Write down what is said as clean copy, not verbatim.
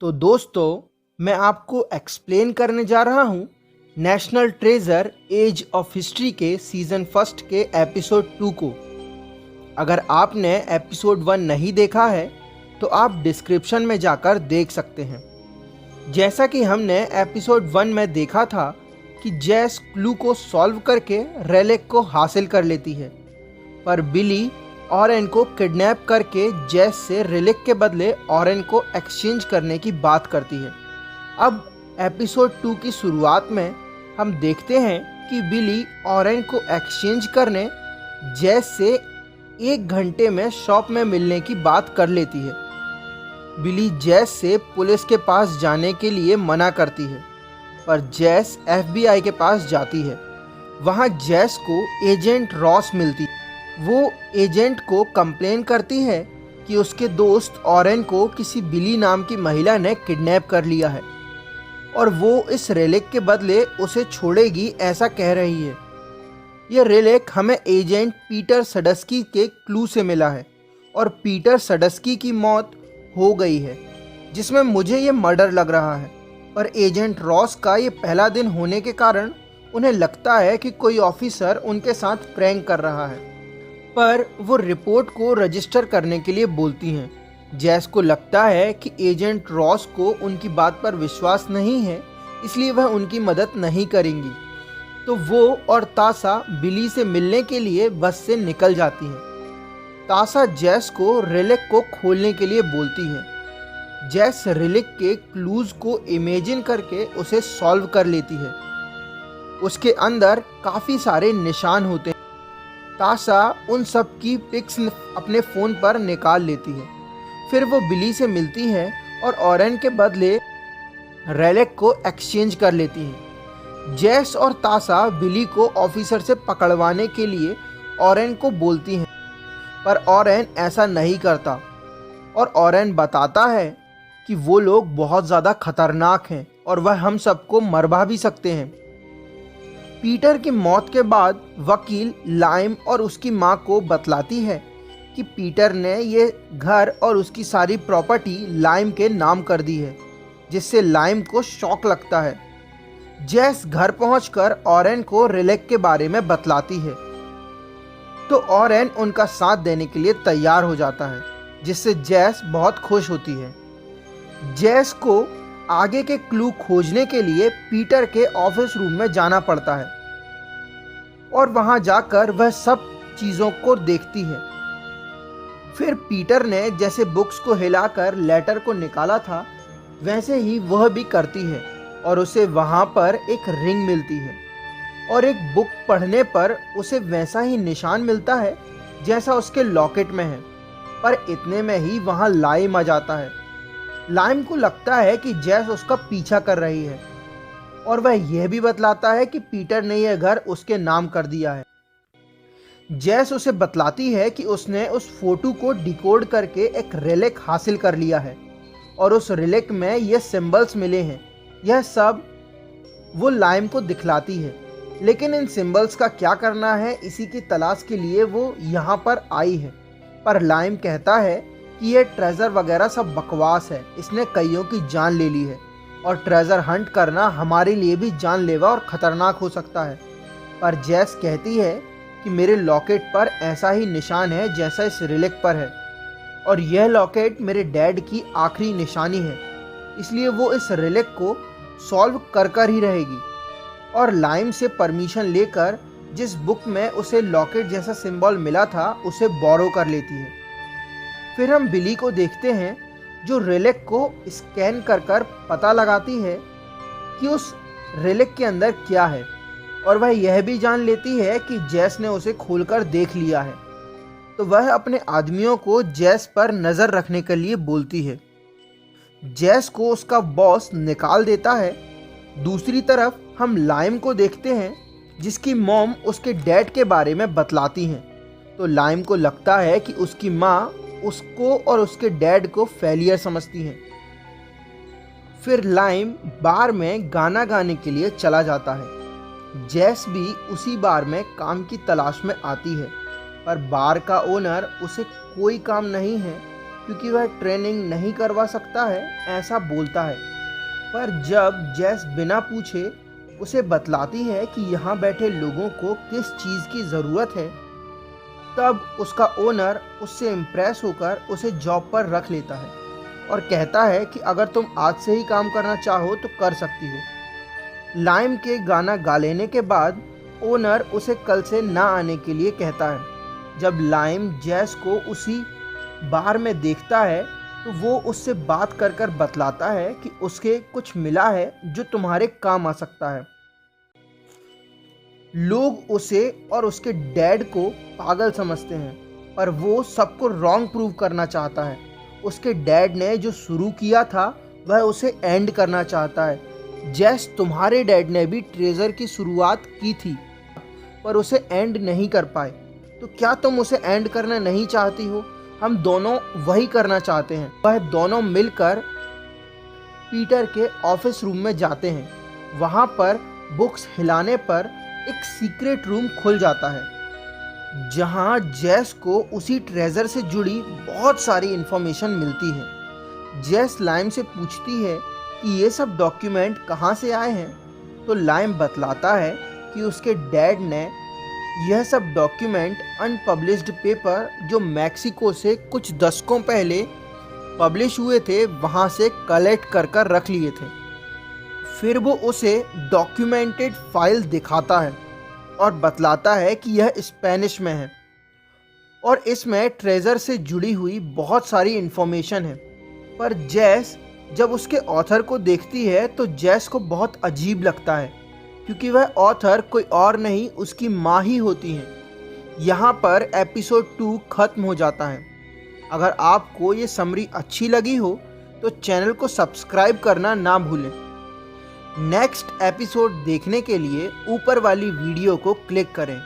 तो दोस्तों, मैं आपको एक्सप्लेन करने जा रहा हूँ National Treasure Edge of History के सीज़न फर्स्ट के एपिसोड 2 को। अगर आपने एपिसोड 1 नहीं देखा है तो आप डिस्क्रिप्शन में जाकर देख सकते हैं। जैसा कि हमने एपिसोड 1 में देखा था कि जैस क्लू को सॉल्व करके रेलिक को हासिल कर लेती है, पर बिली ऑरेन को किडनैप करके जैस से रेलिक के बदले ऑरेन को एक्सचेंज करने की बात करती है। अब एपिसोड 2 की शुरुआत में हम देखते हैं कि बिली ऑरेन को एक्सचेंज करने जैस से 1 घंटे में शॉप में मिलने की बात कर लेती है। बिली जैस से पुलिस के पास जाने के लिए मना करती है, पर जैस FBI के पास जाती है। वहाँ जैस को एजेंट रॉस मिलती है। वो एजेंट को कंप्लेन करती है कि उसके दोस्त ऑरेन को किसी बिली नाम की महिला ने किडनैप कर लिया है और वो इस रेलिक के बदले उसे छोड़ेगी ऐसा कह रही है। यह रेलिक हमें एजेंट पीटर सडस्की के क्लू से मिला है और पीटर सडस्की की मौत हो गई है, जिसमें मुझे ये मर्डर लग रहा है। पर एजेंट रॉस का ये पहला दिन होने के कारण उन्हें लगता है कि कोई ऑफिसर उनके साथ प्रैंक कर रहा है, पर वो रिपोर्ट को रजिस्टर करने के लिए बोलती हैं। जैस को लगता है कि एजेंट रॉस को उनकी बात पर विश्वास नहीं है, इसलिए वह उनकी मदद नहीं करेंगी। तो वो और तासा बिली से मिलने के लिए बस से निकल जाती हैं। तासा जैस को रेलिक को खोलने के लिए बोलती है। जैस रेलिक के क्लूज को इमेजिन करके उसे सॉल्व कर लेती है। उसके अंदर काफ़ी सारे निशान होते हैं। तासा उन सब की पिक्स अपने फ़ोन पर निकाल लेती है। फिर वो बिली से मिलती है और ऑरेन के बदले रेलिक को एक्सचेंज कर लेती है। जैस और तासा बिली को ऑफिसर से पकड़वाने के लिए ऑरेन को बोलती हैं, पर ऑरेन ऐसा नहीं करता और ऑरेन बताता है कि वो लोग बहुत ज़्यादा खतरनाक हैं और वह हम सबको मरवा भी सकते हैं। पीटर की मौत के बाद वकील लाइम और उसकी माँ को बतलाती है कि पीटर ने ये घर और उसकी सारी प्रॉपर्टी लाइम के नाम कर दी है, जिससे लाइम को शॉक लगता है। जैस घर पहुंचकर ऑरेन को रेलिक के बारे में बतलाती है, तो ऑरेन उनका साथ देने के लिए तैयार हो जाता है, जिससे जैस बहुत खुश होती है। जैस को आगे के क्लू खोजने के लिए पीटर के ऑफिस रूम में जाना पड़ता है और वहां जाकर वह सब चीज़ों को देखती है। फिर पीटर ने जैसे बुक्स को हिलाकर लेटर को निकाला था, वैसे ही वह भी करती है और उसे वहां पर एक रिंग मिलती है और एक बुक पढ़ने पर उसे वैसा ही निशान मिलता है जैसा उसके लॉकेट में है। पर इतने में ही वहां लाइम आ जाता है। लाइम को लगता है कि जैस उसका पीछा कर रही है और वह यह भी बतलाता है कि पीटर ने यह घर उसके नाम कर दिया है। जैस उसे बतलाती है कि उसने उस फोटो को डिकोड करके एक रेलिक हासिल कर लिया है और उस रेलिक में ये सिंबल्स मिले हैं। यह सब वो लाइम को दिखलाती है, लेकिन इन सिंबल्स का क्या करना है, इसी की तलाश के लिए वो यहाँ पर आई है। पर लाइम कहता है कि ये ट्रेजर वगैरह सब बकवास है, इसने कईयों की जान ले ली है और ट्रेजर हंट करना हमारे लिए भी जानलेवा और ख़तरनाक हो सकता है। पर जैस कहती है कि मेरे लॉकेट पर ऐसा ही निशान है जैसा इस रेलिक पर है और यह लॉकेट मेरे डैड की आखिरी निशानी है, इसलिए वो इस रेलिक को सॉल्व कर ही रहेगी। और लाइम से परमिशन लेकर जिस बुक में उसे लॉकेट जैसा सिंबल मिला था उसे बोरो कर लेती है। फिर हम बिली को देखते हैं जो रेलिक को स्कैन कर पता लगाती है कि उस रेलिक के अंदर क्या है और वह यह भी जान लेती है कि जैस ने उसे खोलकर देख लिया है। तो वह अपने आदमियों को जैस पर नज़र रखने के लिए बोलती है। जैस को उसका बॉस निकाल देता है। दूसरी तरफ हम लाइम को देखते हैं जिसकी मॉम उसके डैड के बारे में बतलाती हैं। तो लाइम को लगता है कि उसकी माँ उसको और उसके डैड को फेलियर समझती हैं। फिर लाइम बार में गाना गाने के लिए चला जाता है। जैस भी उसी बार में काम की तलाश में आती है, पर बार का ओनर उसे कोई काम नहीं है क्योंकि वह ट्रेनिंग नहीं करवा सकता है, ऐसा बोलता है। पर जब जेस बिना पूछे उसे बतलाती है कि यहाँ बैठे लोगों को किस चीज़ की ज़रूरत है, तब उसका ओनर उससे इम्प्रेस होकर उसे जॉब पर रख लेता है और कहता है कि अगर तुम आज से ही काम करना चाहो तो कर सकती हो। लाइम के गाना गा लेने के बाद ओनर उसे कल से ना आने के लिए कहता है। जब लाइम जेस को उसी बार में देखता है तो वो उससे बात कर कर बतलाता है कि उसके कुछ मिला है जो तुम्हारे काम आ सकता है। लोग उसे और उसके डैड को पागल समझते हैं, पर वो सबको रॉन्ग प्रूव करना चाहता है। उसके डैड ने जो शुरू किया था वह उसे एंड करना चाहता है। जेस, तुम्हारे डैड ने भी ट्रेजर की शुरुआत की थी पर उसे एंड नहीं कर पाए, तो क्या तुम उसे एंड करना नहीं चाहती हो? हम दोनों वही करना चाहते हैं। वह दोनों मिलकर पीटर के ऑफिस रूम में जाते हैं। वहाँ पर बुक्स हिलाने पर एक सीक्रेट रूम खुल जाता है जहाँ जेस को उसी ट्रेजर से जुड़ी बहुत सारी इन्फॉर्मेशन मिलती है। जेस लाइम से पूछती है कि ये सब डॉक्यूमेंट कहाँ से आए हैं, तो लाइम बतलाता है कि उसके डैड ने यह सब डॉक्यूमेंट अनपब्लिश्ड पेपर जो मैक्सिको से कुछ दशकों पहले पब्लिश हुए थे वहाँ से कलेक्ट कर कर रख लिए थे। फिर वो उसे डॉक्यूमेंटेड फाइल दिखाता है और बतलाता है कि यह स्पेनिश में है और इसमें ट्रेजर से जुड़ी हुई बहुत सारी इन्फॉर्मेशन है। पर जेस जब उसके ऑथर को देखती है तो जेस को बहुत अजीब लगता है, क्योंकि वह ऑथर कोई और नहीं उसकी माँ ही होती हैं। यहाँ पर एपिसोड 2 खत्म हो जाता है। अगर आपको ये समरी अच्छी लगी हो तो चैनल को सब्सक्राइब करना ना भूलें। नेक्स्ट एपिसोड देखने के लिए ऊपर वाली वीडियो को क्लिक करें।